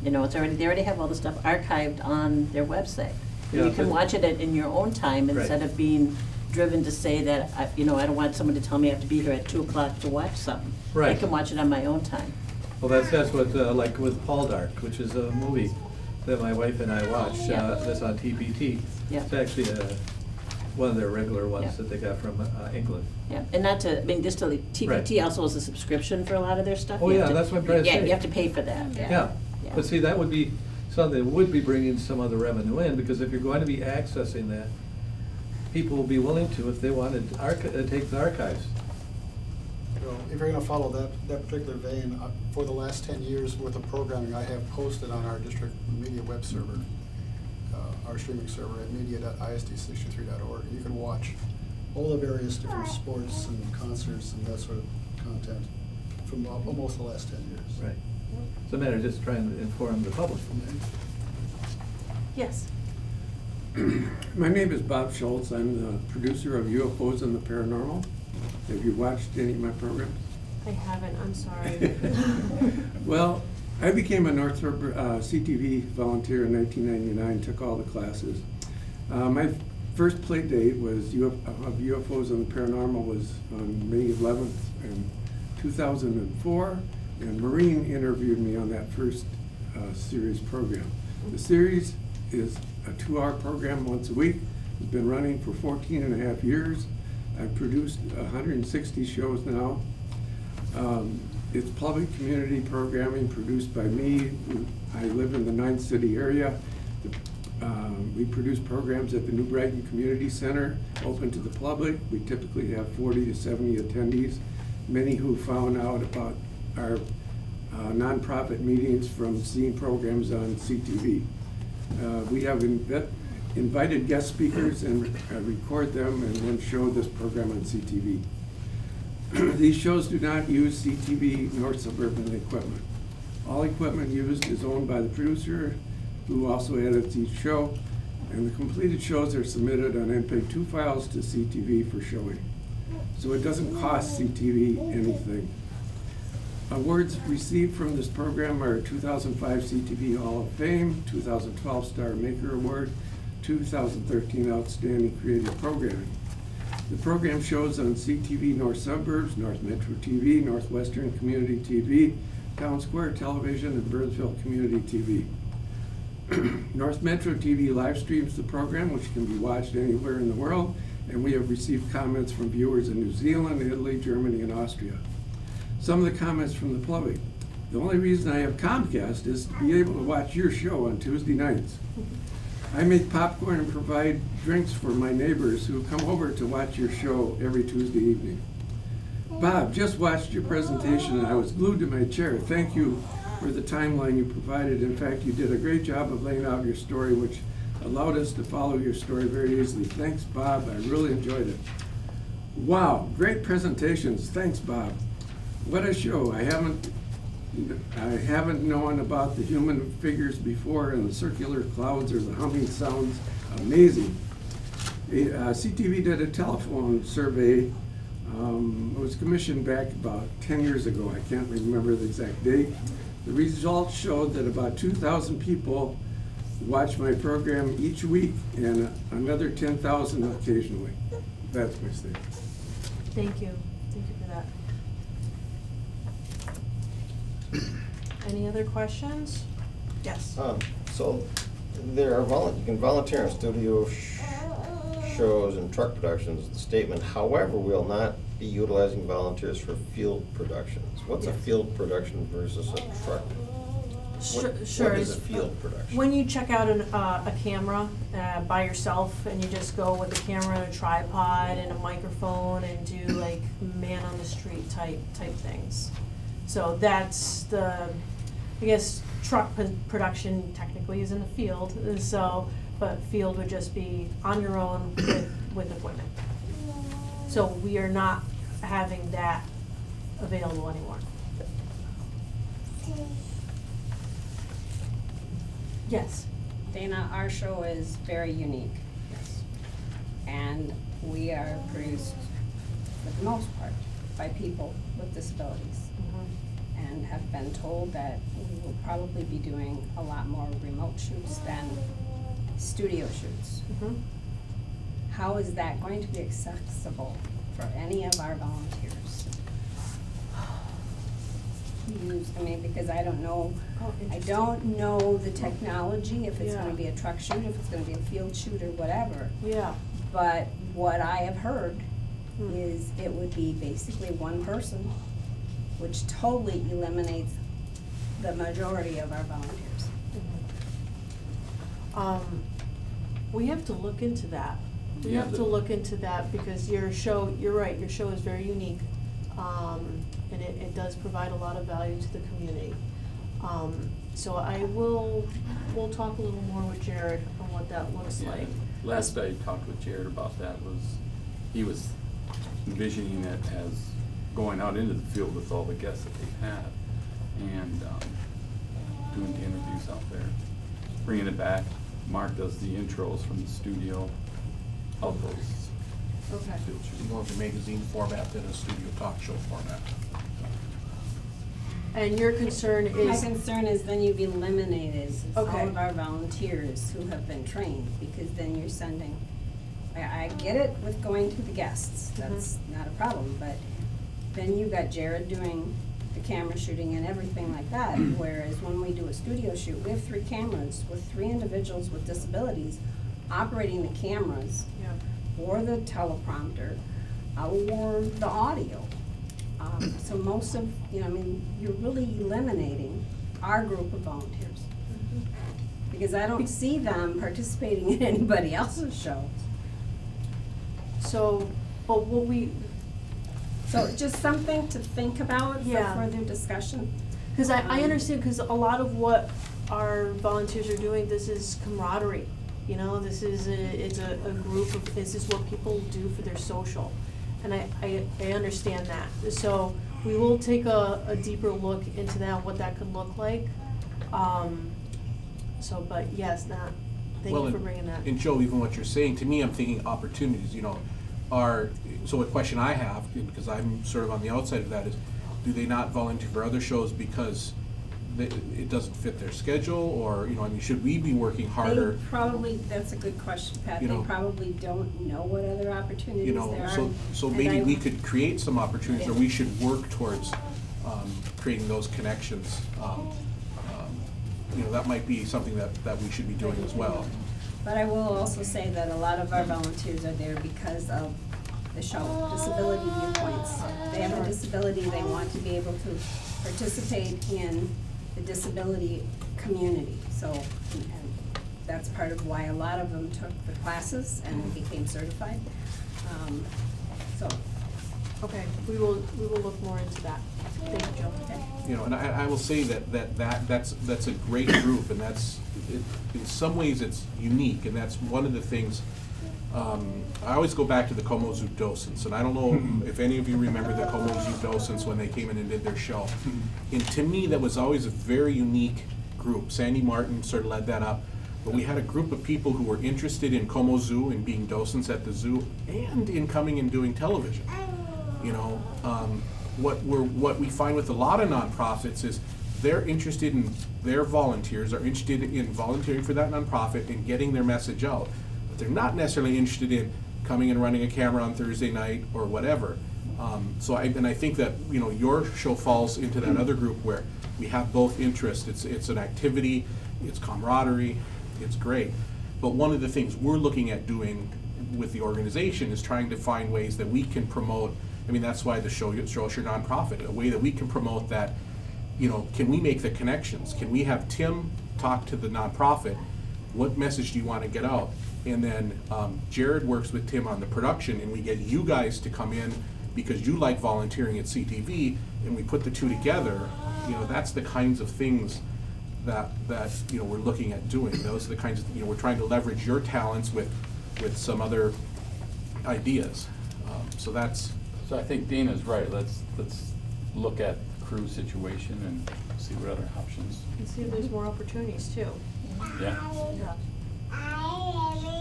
You know, they already have all the stuff archived on their website. And Yeah, you can but- watch it in your own time Right. instead of being driven to say that, I don't want someone to tell me I have to be here at 2 o'clock to watch something. I Right. can watch it on my own time. Well, that's what, like with Paul Dark, which is a movie that my wife and I watch, Yeah. that's on TPT. Yeah. It's actually one of their regular ones Yeah. that they got from England. Yeah, and not to, I mean, just to, TPT also has a subscription for a lot of their stuff. Oh, You yeah, have to- that's what I'm trying to Yeah, say. you have to pay for that, yeah. Yeah, Yeah. but see, that would be something that would be bringing some other revenue in, because if you're going to be accessing that, people will be willing to if they wanted to take the archives. Well, if you're gonna follow that particular vein, for the last 10 years worth of programming, I have posted on our district media web server, our streaming server at media.isd63.org. You can watch all the various different sports and concerts and that sort of content from almost the last 10 years. Right. It's a matter of just trying to inform the public. Yes. My name is Bob Schultz. I'm the producer of UFOs and the Paranormal. Have you watched any of my programs? I haven't, I'm sorry. Well, I became a Northrop CTV volunteer in 1999, took all the classes. My first play date was of UFOs and the Paranormal was on May 11th in 2004, and Maureen interviewed me on that first series program. The series is a 2-hour program once a week. It's been running for 14 and a half years. I've produced 160 shows now. It's public community programming produced by me. I live in the 9th City area. We produce programs at the New Brighton Community Center, open to the public. We typically have 40 to 70 attendees, many who found out about our nonprofit meetings from seeing programs on CTV. We have invited guest speakers and record them and then show this program on CTV. These shows do not use CTV nor Suburban equipment. All equipment used is owned by the producer, who also edits each show, and the completed shows are submitted on MP2 files to CTV for showing. So it doesn't cost CTV anything. Awards received from this program are 2005 CTV Hall of Fame, 2012 Star Maker Award, 2013 Outstanding Creative Programming. The program shows on CTV North Suburbs, North Metro TV, Northwestern Community TV, Town Square Television, and Burnsville Community TV. North Metro TV live streams the program, which can be watched anywhere in the world, and we have received comments from viewers in New Zealand, Italy, Germany, and Austria. Some of the comments from the public. The only reason I have Comcast is to be able to watch your show on Tuesday nights. I make popcorn and provide drinks for my neighbors who come over to watch your show every Tuesday evening. Bob, just watched your presentation and I was glued to my chair. Thank you for the timeline you provided. In fact, you did a great job of laying out your story, which allowed us to follow your story very easily. Thanks, Bob. I really enjoyed it. Wow, great presentations. Thanks, Bob. What a show. I haven't known about the human figures before, and the circular clouds or the humming sounds. Amazing. CTV did a telephone survey. It was commissioned back about 10 years ago. I can't remember the exact date. The results showed that about 2,000 people watch my program each week and another 10,000 occasionally. That's my statement. Thank you. Thank you for that. Any other questions? Yes. So there are you can volunteer in studio shows and truck productions. The statement, however, will not be utilizing volunteers for field productions. What's a field production versus a truck? Sure. What is a field production? When you check out a camera by yourself and you just go with a camera and a tripod and a microphone and do like man on the street type things. So that's the, I guess, truck production technically is in the field. So, but field would just be on your own with equipment. So we are not having that available anymore. Yes. Dana, our show is very unique. Yes. And we are produced, for the most part, by people with disabilities. And have been told that we will probably be doing a lot more remote shoots than studio shoots. How is that going to be accessible for any of our volunteers? I mean, because I don't know, the technology, if it's gonna be a truck shoot, if it's gonna be a field shoot or whatever. Yeah. But what I have heard is it would be basically one person, which totally eliminates the majority of our volunteers. We have to look into that. We Yeah, have to look into that because your show, you're right, your show is very unique. And it does provide a lot of value to the community. So we'll talk a little more with Jared on what that looks like. Last I talked with Jared about that he was envisioning it as going out into the field with all the guests that they've had and doing the interviews out there, bringing it back. Mark does the intros from the studio of those field shoots. More of a magazine format than a studio talk show format. And your concern My is, concern is then you've eliminated all Okay. of our volunteers who have been trained, because then you're sending, I get it with going to the guests, that's not a problem, but then you got Jared doing the camera shooting and everything like that, whereas when we do a studio shoot, we have 3 cameras with 3 individuals with disabilities operating the cameras or the teleprompter or the audio. So most of, you're really eliminating our group of volunteers. Because I don't see them participating in anybody else's shows. so, but what So just something to think about for Yeah. further discussion. because I understand, because a lot of what our volunteers are doing, this is camaraderie. This is it's a group of, this is what people do for their social. And I understand that. So we will take a deeper look into that, what that could look like. But yes, thank you for bringing that. And Joe, even what you're saying, to me, I'm thinking opportunities, so a question I have, because I'm sort of on the outside of that, is do they not volunteer for other shows because it doesn't fit their schedule, or, should we be working harder? They probably, that's a good question, Pat. They probably don't know what other opportunities there are. So And maybe we could create some opportunities, or Yeah. we should work towards creating those connections. That might be something that we should be doing as well. But I will also say that a lot of our volunteers are there because of the show, Disability Viewpoints. They have a disability, they want to be able to participate in the disability community. So, and that's part of why a lot of them took the classes and became certified. So, Okay, we will look more into that. Thank you, Jill. You know, and I will say that's a great group, and in some ways it's unique, and that's one of the things. I always go back to the Como Zoo docents, and I don't know if any of you remember the Como Zoo docents when they came in and did their show. And to me, that was always a very unique group. Sandy Martin sort of led that up. But we had a group of people who were interested in Como Zoo and being docents at the zoo and in coming and doing television. You know, what we find with a lot of nonprofits is they're interested in, their volunteers are interested in volunteering for that nonprofit and getting their message out. But they're not necessarily interested in coming and running a camera on Thursday night or whatever. So I think that, you know, your show falls into that other group where we have both interests. It's an activity, it's camaraderie, it's great. But one of the things we're looking at doing with the organization is trying to find ways that we can promote. I mean, that's why the show is your nonprofit, a way that we can promote that, you know, can we make the connections? Can we have Tim talk to the nonprofit? What message do you want to get out? And then Jared works with Tim on the production, and we get you guys to come in because you like volunteering at CTV, and we put the two together. You know, that's the kinds of things that you know, we're looking at doing. Those are the kinds of, you know, we're trying to leverage your talents with some other ideas. So I think Dina's right. Let's look at the crew situation and see what other options. And see if there's more opportunities too. Yeah.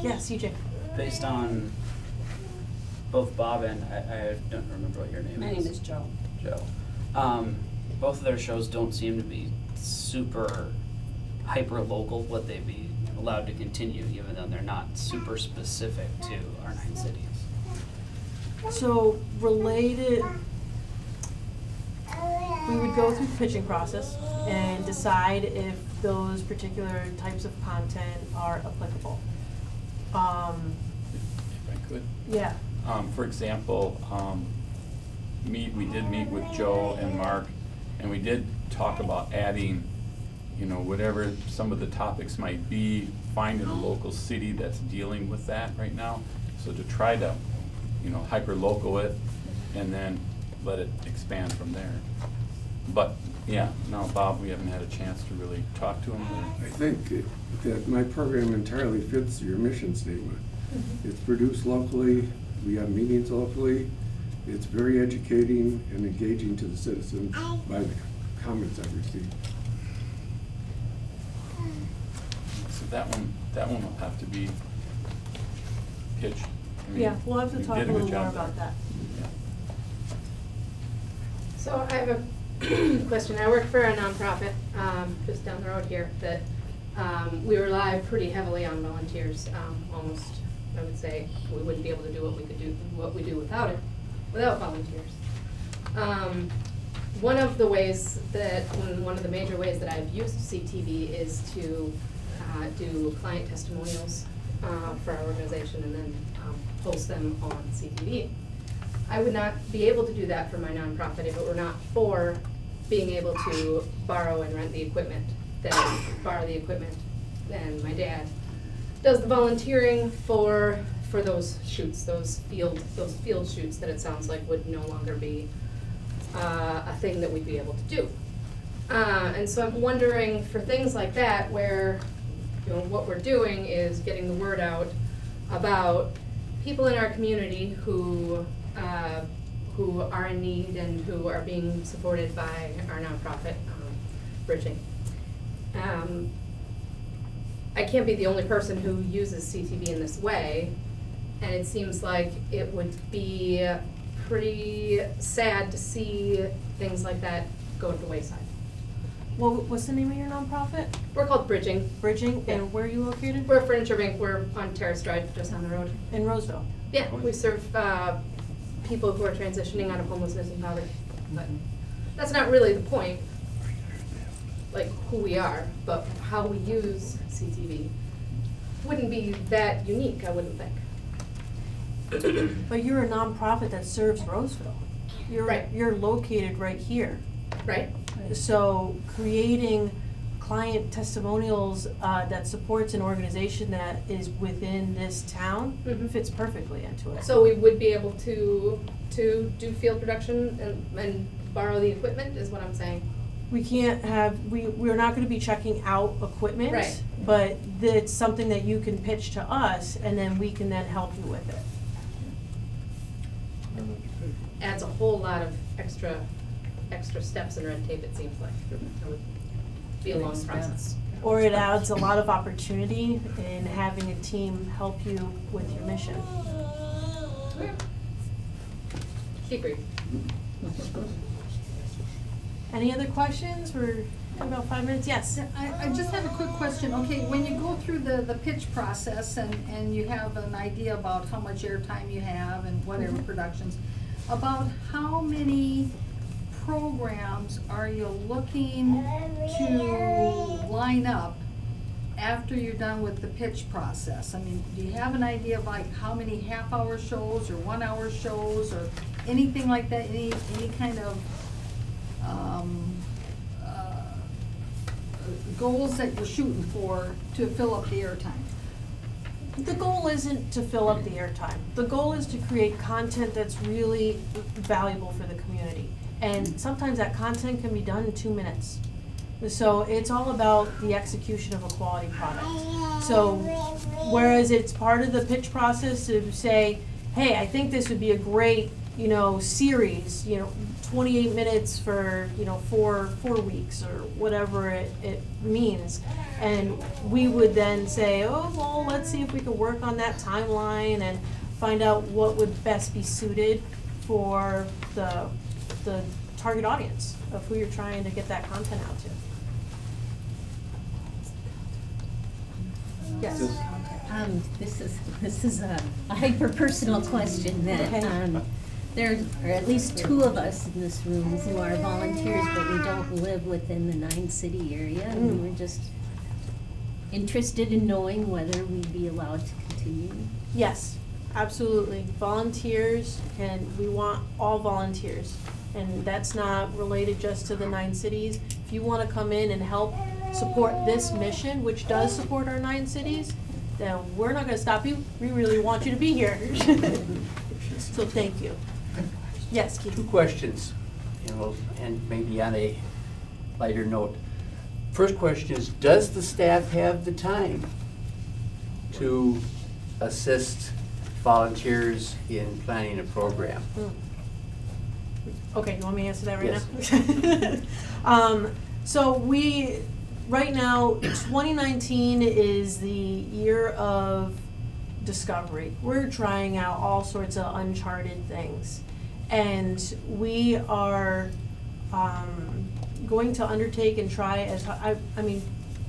Yeah, CJ. Based on both Bob and, I don't remember what your name is. my name is Joe. Joe. Both of their shows don't seem to be super hyper-local, what they'd be allowed to continue, even though they're not super specific to our 9 cities. So related, we would go through the pitching process and decide if those particular types of content are applicable. If I could. Yeah. For example, we did meet with Joe and Mark, and we did talk about adding, you know, whatever some of the topics might be, finding a local city that's dealing with that right now. So to try to, you know, hyper-local it and then let it expand from there. But, yeah, no, Bob, we haven't had a chance to really talk to him. I think that my program entirely fits your mission statement. It's produced locally, we have meetings locally, it's very educating and engaging to the citizens by the comments I've received. So that one will have to be pitched. I mean, Yeah, we'll have to we talk a did good little more job about there. that. Yeah. So I have a question. I work for a nonprofit just down the road here that we rely pretty heavily on volunteers. Almost, I would say, we wouldn't be able to do what we do without volunteers. One of the major ways that I've used CTV is to do client testimonials for our organization and then post them on CTV. I would not be able to do that for my nonprofit if it were not for being able to borrow and rent the equipment. Then borrow the equipment, and my dad does the volunteering for those shoots, those field shoots that it sounds like would no longer be a thing that we'd be able to do. And so I'm wondering for things like that where, you know, what we're doing is getting the word out about people in our community who are in need and who are being supported by our nonprofit, Bridging. I can't be the only person who uses CTV in this way, and it seems like it would be pretty sad to see things like that go to the wayside. Well, what's the name of your nonprofit? We're called Bridging. Bridging, Yeah. and where are you located? We're a furniture bank. We're on Terrace Drive, just down the road. In Roseville? Yeah, we serve people who are transitioning out of homelessness and poverty. But that's not really the point, like who we are, but how we use CTV wouldn't be that unique, I wouldn't think. But you're a nonprofit that serves Roseville. Right. You're located right here. Right? So creating client testimonials that supports an organization that is within this town Mhm. fits perfectly into it. So we would be able to do field production and borrow the equipment, is what I'm saying. We can't have, we're not gonna be checking out equipment. Right. But it's something that you can pitch to us and then we can then help you with it. Adds a whole lot of extra steps and red tape, it seems like. It would be a long process. Or it adds a lot of opportunity in having a team help you with your mission. Agreed. Any other questions? We're about 5 minutes, yes? I just have a quick question. Okay, when you go through the pitch process and you have an idea about how much airtime you have and whatever productions, about how many programs are you looking to line up after you're done with the pitch process? I mean, do you have an idea of like how many half-hour shows or one-hour shows or anything like that? Any kind of goals that you're shooting for to fill up the airtime? The goal isn't to fill up the airtime. The goal is to create content that's really valuable for the community. And sometimes that content can be done in 2 minutes. So it's all about the execution of a quality product. So whereas it's part of the pitch process to say, hey, I think this would be a great, series, 28 minutes for, 4 weeks or whatever it means. And we would then say, oh, well, let's see if we can work on that timeline and find out what would best be suited for the target audience of who you're trying to get that content out to. Yes. This is a hyper-personal question that, there are at least 2 of us in this room who are volunteers, but we don't live within the 9-city area, and we're just interested in knowing whether we'd be allowed to continue. Yes, absolutely. Volunteers, and we want all volunteers. And that's not related just to the 9 cities. If you want to come in and help support this mission, which does support our 9 cities, then we're not going to stop you. We really want you to be here. So thank you. Yes, Keith. 2 questions, and maybe on a lighter note. First question is, does the staff have the time to assist volunteers in planning a program? Okay, you want me to answer that right Yes. now? So right now, 2019 is the year of discovery. We're trying out all sorts of uncharted things. And we are going to undertake and try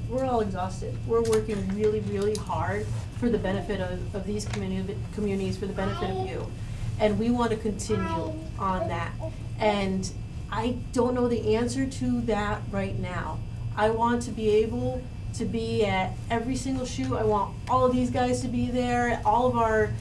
we're all exhausted. We're working really, really hard for the benefit of these communities, for the benefit of you. And we want to continue on that. And I don't know the answer to that right now. I want to be able to be at every single shoot. I want all of these guys to be there, all of our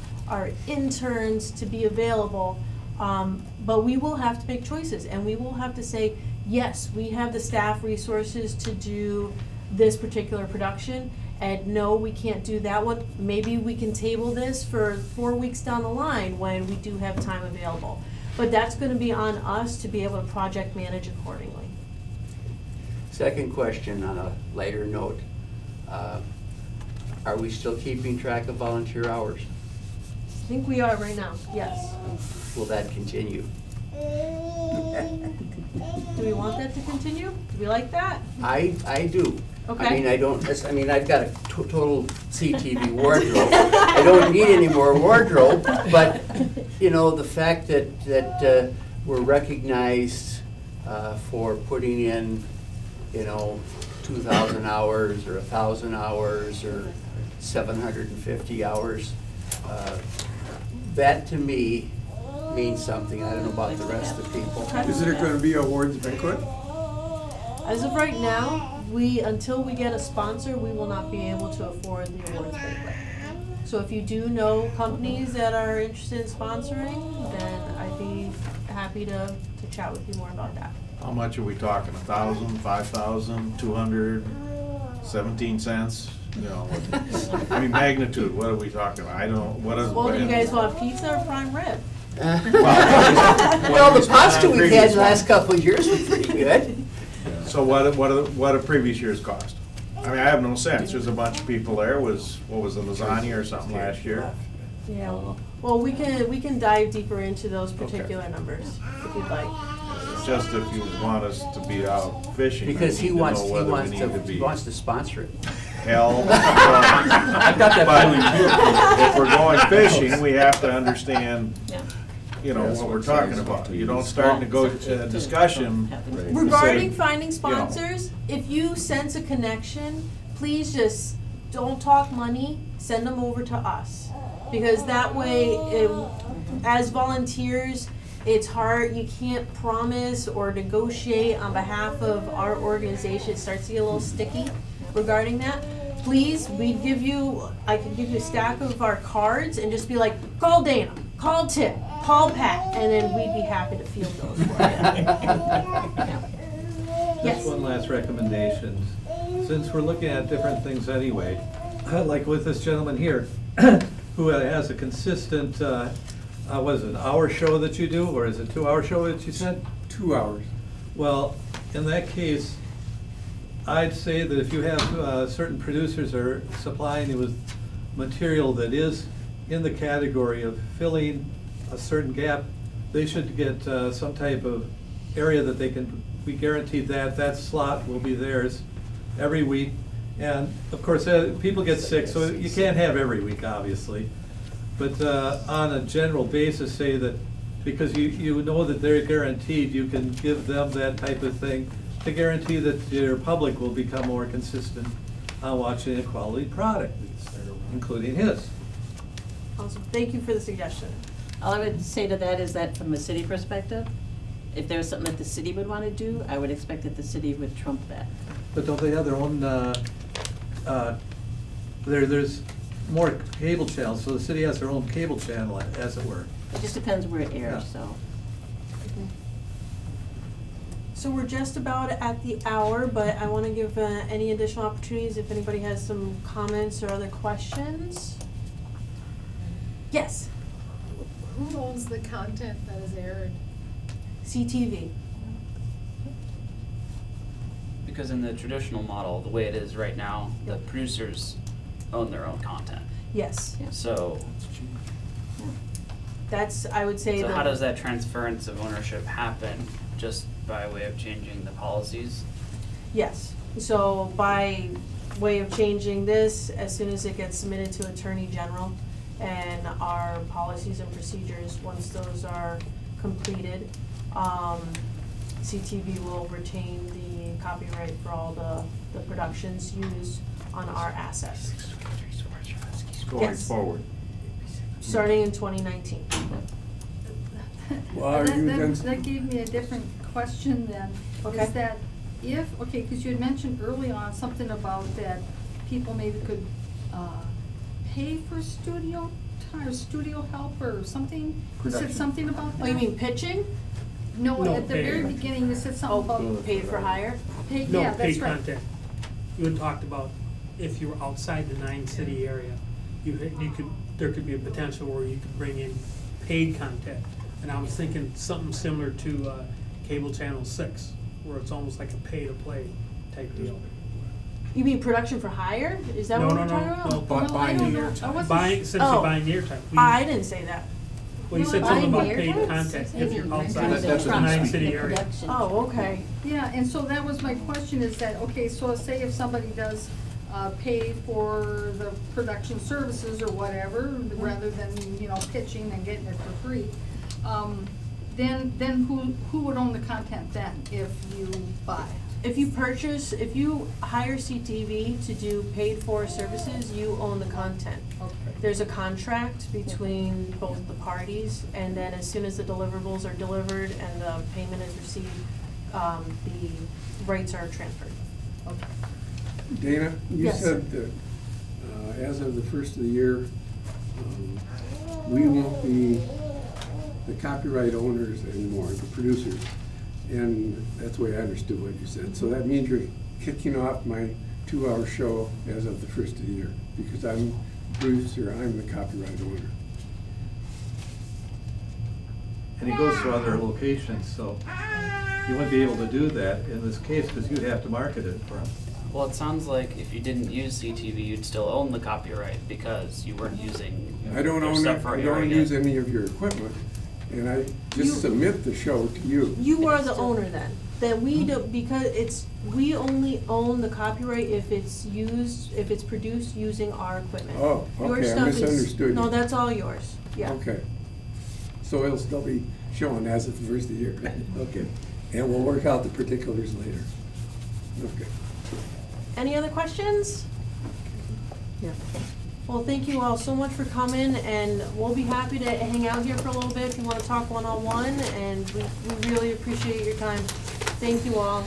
interns to be available. But we will have to make choices, and we will have to say, yes, we have the staff resources to do this particular production, and no, we can't do that one. Maybe we can table this for 4 weeks down the line when we do have time available. But that's gonna be on us to be able to project manage accordingly. Second question on a lighter note. Are we still keeping track of volunteer hours? I think we are right now, yes. Will that continue? Do we want that to continue? Do we like that? I do. Okay. I've got a total CTV wardrobe. I don't need any more wardrobe, but, the fact that we're recognized for putting in, 2,000 hours or 1,000 hours or 750 hours, that to me means something. I don't know about the rest of the people. Is there going to be awards banquet? As of right now, until we get a sponsor, we will not be able to afford the awards banquet. So if you do know companies that are interested in sponsoring, then I'd be happy to chat with you more about that. How much are we talking, 1,000, 5,000, 200, 17 cents? You know, I mean, magnitude, what are we talking about? I don't, what is? Well, do you guys want pizza or prime rib? Well, the pasta we've had the last couple of years was pretty good. So what do previous years cost? I mean, I have no sense, there's a bunch of people there, what was the lasagna or something last year? Yeah, well, we can dive deeper into those particular numbers, if you'd like. Just if you want us to be out fishing, I Because need he to wants, know he whether we wants need to, to be. he wants to sponsor it. Hell. I've got that feeling too. If we're going fishing, we have to understand, Yeah. you know, what we're talking about. You don't start discussion. Regarding finding sponsors, if you sense a connection, please just don't talk money, send them over to us. Because that way, as volunteers, it's hard, you can't promise or negotiate on behalf of our organization. It starts to get a little sticky regarding that. Please, I could give you a stack of our cards and just be like, call Dana, call Tim, call Pat, and then we'd be happy to field those for you. Yes. Just one last recommendation. Since we're looking at different things anyway, like with this gentleman here, who has a consistent, what is it, an hour show that you do, or is it 2 hour show that you said? 2 hours. Well, in that case, I'd say that if you have certain producers are supplying you with material that is in the category of filling a certain gap, they should get some type of area that they can, we guarantee that slot will be theirs every week. And of course, people get sick, so you can't have every week, obviously. But on a general basis, say that because you know that they're guaranteed, you can give them that type of thing to guarantee that your public will become more consistent on watching a quality product, including his. Awesome, thank you for the suggestion. All I would say to that is that from a city perspective, if there was something that the city would want to do, I would expect that the city would trump that. But don't they have their own, there's more cable channels, so the city has their own cable channel, as it were. It just depends where it airs, Yeah. so. So we're just about at the hour, but I want to give any additional opportunities if anybody has some comments or other questions. Yes, Who owns the content that is aired? CTV. Because in the traditional model, the way it is right now, the producers own their own content. Yes, So, that's, I would say. so how does that transference of ownership happen? Just by way of changing the policies? Yes, so by way of changing this, as soon as it gets submitted to Attorney General and our policies and procedures, once those are completed, CTV will retain the copyright for all the productions used on our assets. Going Yes. forward. Starting in 2019. Well, are you then- That gave me a different question then. Okay. Is that if, okay, because you had mentioned early on something about that people maybe could pay for studio time, or studio help or something? You said Production. something about that? Oh, you mean pitching? No, No, at the paid. very beginning, you said Oh, something about. paid for hire? Paid, No, yeah, that's paid right. content. You had talked about if you were outside the 9-city area, you could, there could be a potential where you could bring in paid content. And I was thinking something similar to cable channel 6, where it's almost like a pay-to-play type deal. You mean production for hire? Is that No, what no, we're talking no, about? no, Well, I buying don't the know. I airtime. wasn't Buying, essentially Oh. buying the airtime. I didn't say that. Well, you said No, something buying about the paid airtime? content if you're outside That's the what I'm 9-city speaking. area. Oh, okay. Yeah, and so that was my question is that, okay, so say if somebody does pay for the production services or whatever, rather than, you know, pitching and getting it for free, then who would own the content then if you buy? If you hire CTV to do paid for services, you own the content. Okay. There's a contract between both the parties, and then as soon as the deliverables are delivered and the payment is received, the rights are transferred. Okay. Dana, you Yes. said that as of the first of the year, We won't be the copyright owners anymore, the producers. And that's the way I understood what you said. So that means you're kicking off my 2-hour show as of the first of the year, because I'm the producer, I'm the copyright owner. And he goes to other locations, so you wouldn't be able to do that in this case, because you'd have to market it for him. Well, it sounds like if you didn't use CTV, you'd still own the copyright because you weren't using I don't their own stuff it, for I don't airing use it. any of your equipment, and I You- just submit the show to you. You are the owner then, that we do, because we only own the copyright if it's used, if it's produced using our equipment. Oh, Your okay, I stuff is- misunderstood No, you. that's all yours, yeah. Okay. So it'll still be shown as of the first of the year. Okay. And we'll work out the particulars later. Okay. Any other questions? Yeah. Well, thank you all so much for coming, and we'll be happy to hang out here for a little bit if you want to talk one-on-one, and we really appreciate your time. Thank you all.